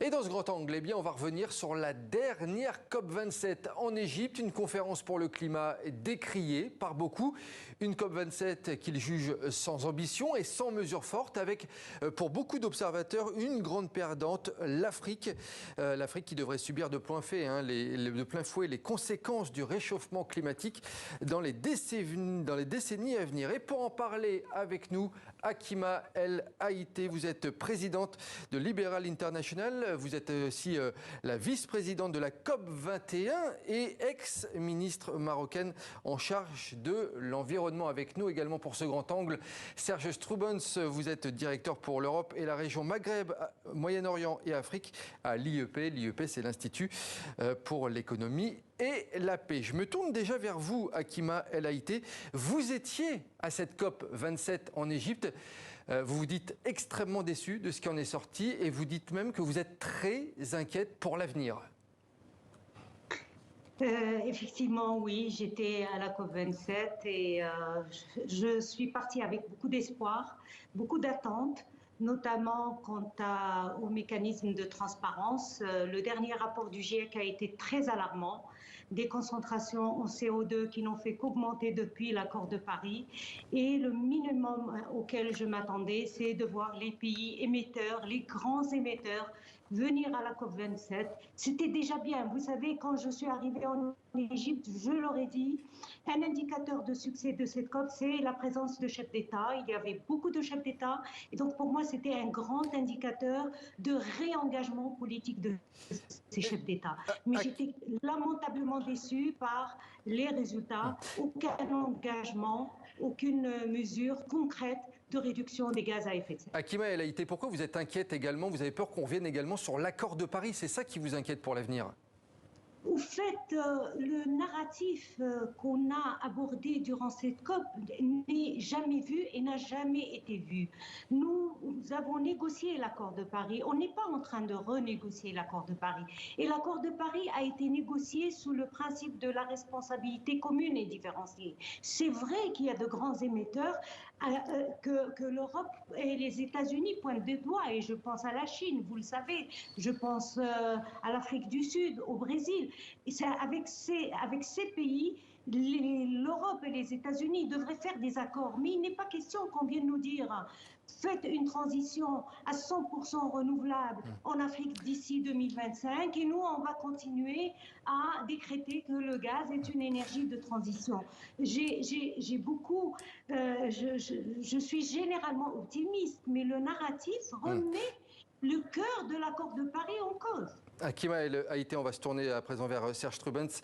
Et dans ce grand angle, eh bien, on va revenir sur la dernière COP27 en Égypte, une conférence pour le climat décriée par beaucoup. Une COP27 qu'ils jugent sans ambition et sans mesures fortes, avec pour beaucoup d'observateurs une grande perdante, l'Afrique. L'Afrique qui devrait subir de plein fouet les conséquences du réchauffement climatique dans les décennies à venir. Et pour en parler avec nous, Hakima El Haïté, vous êtes présidente de Liberal International. Vous êtes aussi la vice-présidente de la COP21 et ex-ministre marocaine en charge de l'environnement. Avec nous également pour ce grand angle, Serge Stroubens, vous êtes directeur pour l'Europe et la région Maghreb, Moyen-Orient et Afrique à l'IEP. L'IEP, c'est l'Institut pour l'économie et la paix. Je me tourne déjà vers vous, Hakima El Haïté. Vous étiez à cette COP27 en Égypte. Vous vous dites extrêmement déçu de ce qui en est sorti et vous dites même que vous êtes très inquiète pour l'avenir. Effectivement, oui, j'étais à la COP27 et je suis partie avec beaucoup d'espoir, beaucoup d'attentes, notamment quant au mécanisme de transparence. Le dernier rapport du GIEC a été très alarmant. Des concentrations en CO2 qui n'ont fait qu'augmenter depuis l'accord de Paris. Et le minimum auquel je m'attendais, c'est de voir les pays émetteurs, les grands émetteurs, venir à la COP27. C'était déjà bien. Vous savez, quand je suis arrivée en Égypte, je leur ai dit, un indicateur de succès de cette COP, c'est la présence de chefs d'État. Il y avait beaucoup de chefs d'État. Et donc, pour moi, c'était un grand indicateur de réengagement politique de ces chefs d'État. Mais j'étais lamentablement déçue par les résultats. Aucun engagement, aucune mesure concrète de réduction des gaz à effet de serre. Hakima El Haïté, pourquoi vous êtes inquiète également? Vous avez peur qu'on revienne également sur l'accord de Paris. C'est ça qui vous inquiète pour l'avenir? Au fait, le narratif qu'on a abordé durant cette COP n'est jamais vu et n'a jamais été vu. Nous avons négocié l'accord de Paris. On n'est pas en train de renégocier l'accord de Paris. Et l'accord de Paris a été négocié sous le principe de la responsabilité commune et différenciée. C'est vrai qu'il y a de grands émetteurs que l'Europe et les États-Unis pointent du doigt. Et je pense à la Chine, vous le savez. Je pense à l'Afrique du Sud, au Brésil. Et avec ces pays, l'Europe et les États-Unis devraient faire des accords. Mais il n'est pas question qu'on vienne nous dire faites une transition à 100% renouvelable en Afrique d'ici 2025 et nous, on va continuer à décréter que le gaz est une énergie de transition. Je suis généralement optimiste, mais le narratif remet le cœur de l'accord de Paris en cause. Hakima El Haïté, on va se tourner à présent vers Serge Stroubens.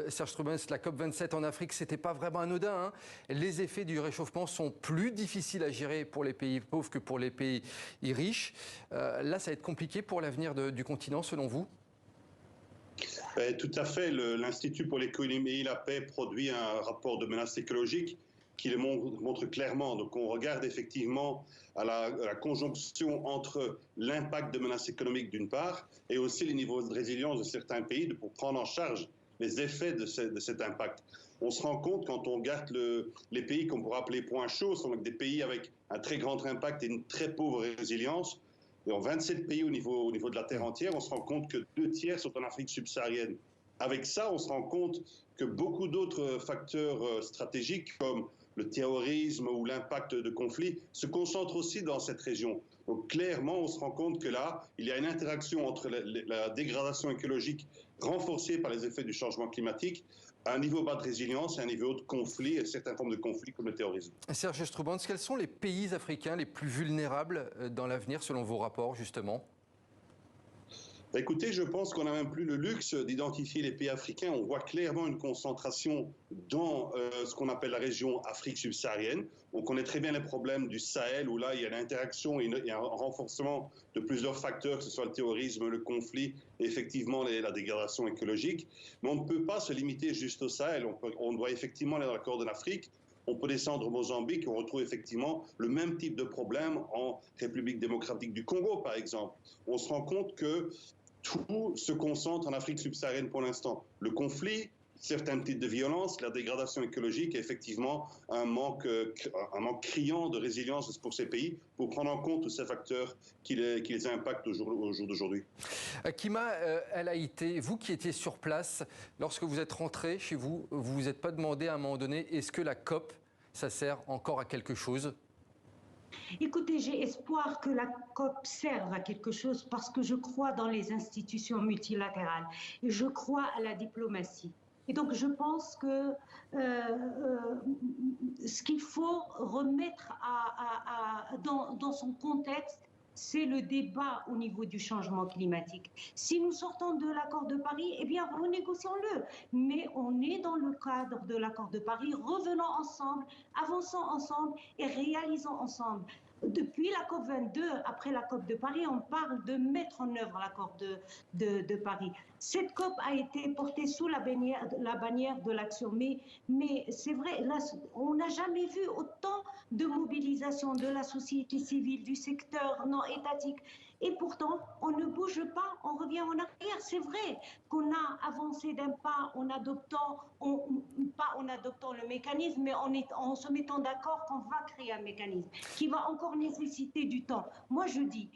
Serge Stroubens, la COP27 en Afrique, c'était pas vraiment anodin. Les effets du réchauffement sont plus difficiles à gérer pour les pays pauvres que pour les pays riches. Là, ça va être compliqué pour l'avenir du continent, selon vous? Tout à fait. L'Institut pour l'économie et la paix produit un rapport de menace écologique qui le montre clairement. Donc on regarde effectivement à la conjonction entre l'impact de menaces économiques d'une part et aussi les niveaux de résilience de certains pays pour prendre en charge les effets de cet impact. On se rend compte quand on regarde les pays qu'on pourrait appeler points chauds, sont des pays avec un très grand impact et une très pauvre résilience. Et en 27 pays au niveau de la Terre entière, on se rend compte que 2/3 sont en Afrique subsaharienne. Avec ça, on se rend compte que beaucoup d'autres facteurs stratégiques comme le terrorisme ou l'impact de conflits se concentrent aussi dans cette région. Donc clairement, on se rend compte que là, il y a une interaction entre la dégradation écologique renforcée par les effets du changement climatique, un niveau bas de résilience et un niveau de conflit, et certaines formes de conflits comme le terrorisme. Serge Stroubens, quels sont les pays africains les plus vulnérables dans l'avenir selon vos rapports justement? Écoutez, je pense qu'on n'a même plus le luxe d'identifier les pays africains. On voit clairement une concentration dans ce qu'on appelle la région Afrique subsaharienne. On connaît très bien les problèmes du Sahel, où là, il y a l'interaction et un renforcement de plusieurs facteurs, que ce soit le terrorisme, le conflit, et effectivement la dégradation écologique. Mais on ne peut pas se limiter juste au Sahel. On doit effectivement aller dans la Corne d'Afrique. On peut descendre au Mozambique et on retrouve effectivement le même type de problème en République démocratique du Congo, par exemple. On se rend compte que tout se concentre en Afrique subsaharienne pour l'instant. Le conflit, certains types de violences, la dégradation écologique et effectivement un manque criant de résilience pour ces pays pour prendre en compte tous ces facteurs qui les impactent au jour d'aujourd'hui. Hakima El Haïté, vous qui étiez sur place, lorsque vous êtes rentré chez vous, vous vous êtes pas demandé à un moment donné, est-ce que la COP, ça sert encore à quelque chose ? Écoutez, j'ai espoir que la COP serve à quelque chose parce que je crois dans les institutions multilatérales et je crois à la diplomatie. Et donc, je pense que ce qu'il faut remettre dans son contexte, c'est le débat au niveau du changement climatique. Si nous sortons de l'accord de Paris, eh bien, renégocions-le. Mais on est dans le cadre de l'accord de Paris. Revenons ensemble, avançons ensemble et réalisons ensemble. Depuis la COP22, après la COP de Paris, on parle de mettre en œuvre l'accord de Paris. Cette COP a été portée sous la bannière de l'action. Mais c'est vrai, là, on n'a jamais vu autant de mobilisation de la société civile, du secteur non étatique. Et pourtant, on ne bouge pas, on revient en arrière. C'est vrai qu'on a avancé d'un pas en adoptant, pas en adoptant le mécanisme, mais en se mettant d'accord qu'on va créer un mécanisme qui va encore nécessiter du temps. Moi, je dis,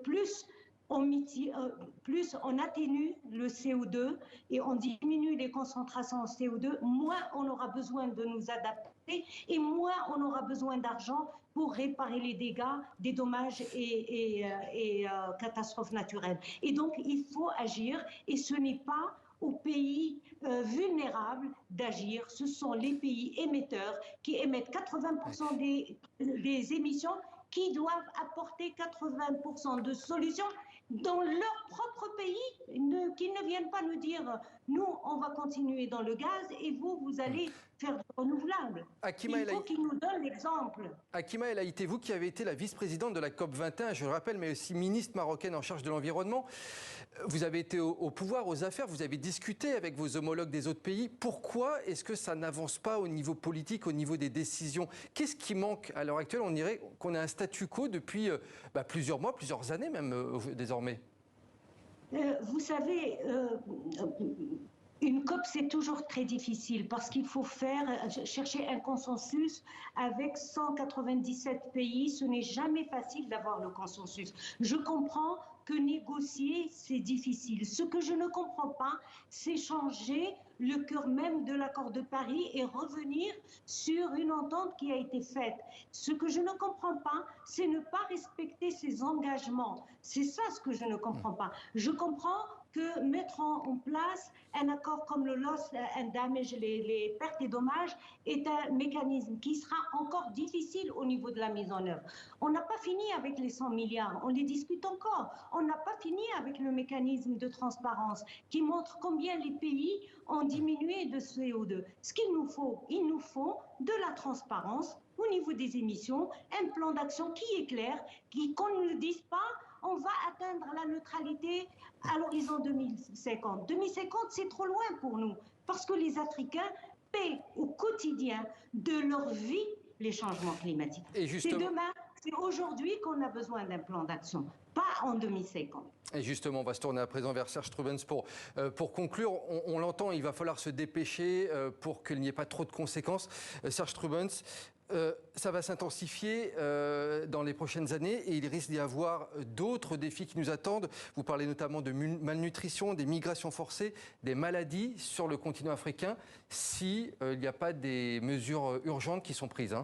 plus on atténue le CO2 et on diminue les concentrations en CO2, moins on aura besoin de nous adapter et moins on aura besoin d'argent pour réparer les dégâts, des dommages et catastrophes naturelles. Et donc, il faut agir et ce n'est pas aux pays vulnérables d'agir. Ce sont les pays émetteurs qui émettent 80% des émissions qui doivent apporter 80% de solutions dans leur propre pays, qu'ils ne viennent pas nous dire « nous, on va continuer dans le gaz et vous allez faire du renouvelable ». Il faut qu'ils nous donnent l'exemple. Hakima El Haïté, vous qui avez été la vice-présidente de la COP21, je le rappelle, mais aussi ministre marocaine en charge de l'environnement, vous avez été au pouvoir, aux affaires, vous avez discuté avec vos homologues des autres pays. Pourquoi est-ce que ça n'avance pas au niveau politique, au niveau des décisions ? Qu'est-ce qui manque à l'heure actuelle ? On dirait qu'on a un statu quo depuis plusieurs mois, plusieurs années même désormais. Vous savez, une COP, c'est toujours très difficile parce qu'il faut chercher un consensus avec 197 pays. Ce n'est jamais facile d'avoir le consensus. Je comprends que négocier, c'est difficile. Ce que je ne comprends pas, c'est changer le cœur même de l'accord de Paris et revenir sur une entente qui a été faite. Ce que je ne comprends pas, c'est ne pas respecter ses engagements. C'est ça ce que je ne comprends pas. Je comprends que mettre en place un accord comme le loss and damage, les pertes et dommages, est un mécanisme qui sera encore difficile au niveau de la mise en œuvre. On n'a pas fini avec les 100 milliards, on les discute encore. On n'a pas fini avec le mécanisme de transparence qui montre combien les pays ont diminué de CO2. Ce qu'il nous faut, il nous faut de la transparence au niveau des émissions, un plan d'action qui est clair, qu'on ne dise pas on va atteindre la neutralité à l'horizon 2050. 2050, c'est trop loin pour nous, parce que les Africains paient au quotidien de leur vie les changements climatiques. C'est demain, c'est aujourd'hui qu'on a besoin d'un plan d'action, pas en 2050. Et justement, on va se tourner à présent vers Serge Strubens pour conclure. On l'entend, il va falloir se dépêcher pour qu'il n'y ait pas trop de conséquences. Serge Strubens, ça va s'intensifier dans les prochaines années et il risque d'y avoir d'autres défis qui nous attendent. Vous parlez notamment de malnutrition, des migrations forcées, des maladies sur le continent africain, s'il n'y a pas des mesures urgentes qui sont prises.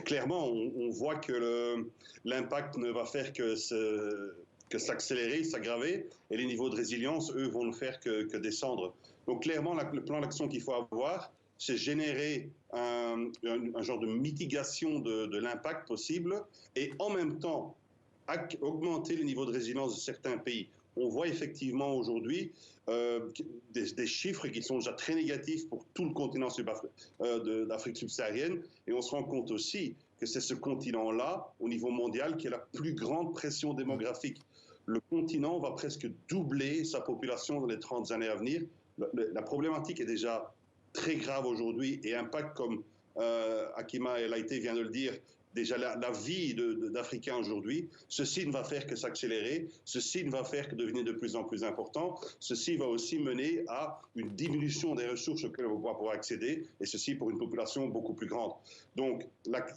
Clairement, on voit que l'impact ne va faire que s'accélérer, s'aggraver, et les niveaux de résilience, eux, vont ne faire que descendre. Donc clairement, le plan d'action qu'il faut avoir, c'est générer un genre de mitigation de l'impact possible et en même temps augmenter le niveau de résilience de certains pays. On voit effectivement aujourd'hui des chiffres qui sont déjà très négatifs pour tout le continent d'Afrique subsaharienne et on se rend compte aussi que c'est ce continent-là, au niveau mondial, qui a la plus grande pression démographique. Le continent va presque doubler sa population dans les 30 années à venir. La problématique est déjà très grave aujourd'hui et impacte, comme Hakima El Haïté vient de le dire, déjà la vie d'Africains aujourd'hui, ceci ne va faire que s'accélérer, ceci ne va faire que devenir de plus en plus important, ceci va aussi mener à une diminution des ressources auxquelles on va pouvoir accéder, et ceci pour une population beaucoup plus grande. Donc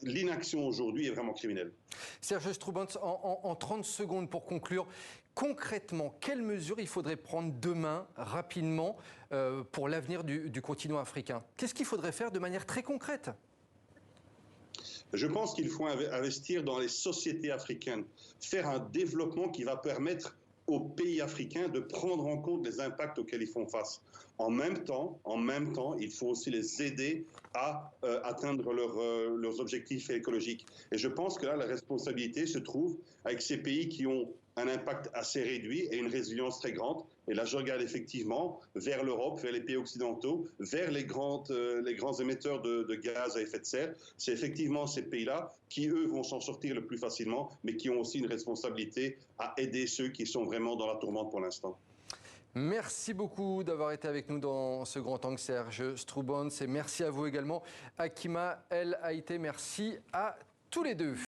l'inaction aujourd'hui est vraiment criminelle. Serge Stroubans, en 30 secondes pour conclure, concrètement, quelles mesures il faudrait prendre demain, rapidement, pour l'avenir du continent africain? Qu'est-ce qu'il faudrait faire de manière très concrète? Je pense qu'il faut investir dans les sociétés africaines, faire un développement qui va permettre aux pays africains de prendre en compte les impacts auxquels ils font face. En même temps, il faut aussi les aider à atteindre leurs objectifs écologiques. Et je pense que là, la responsabilité se trouve avec ces pays qui ont un impact assez réduit et une résilience très grande. Et là, je regarde effectivement vers l'Europe, vers les pays occidentaux, vers les grands émetteurs de gaz à effet de serre. C'est effectivement ces pays-là qui, eux, vont s'en sortir le plus facilement, mais qui ont aussi une responsabilité à aider ceux qui sont vraiment dans la tourmente pour l'instant. Merci beaucoup d'avoir été avec nous dans ce grand angle, Serge Stroubans, et merci à vous également, Hakima El Haïté. Merci à tous les deux.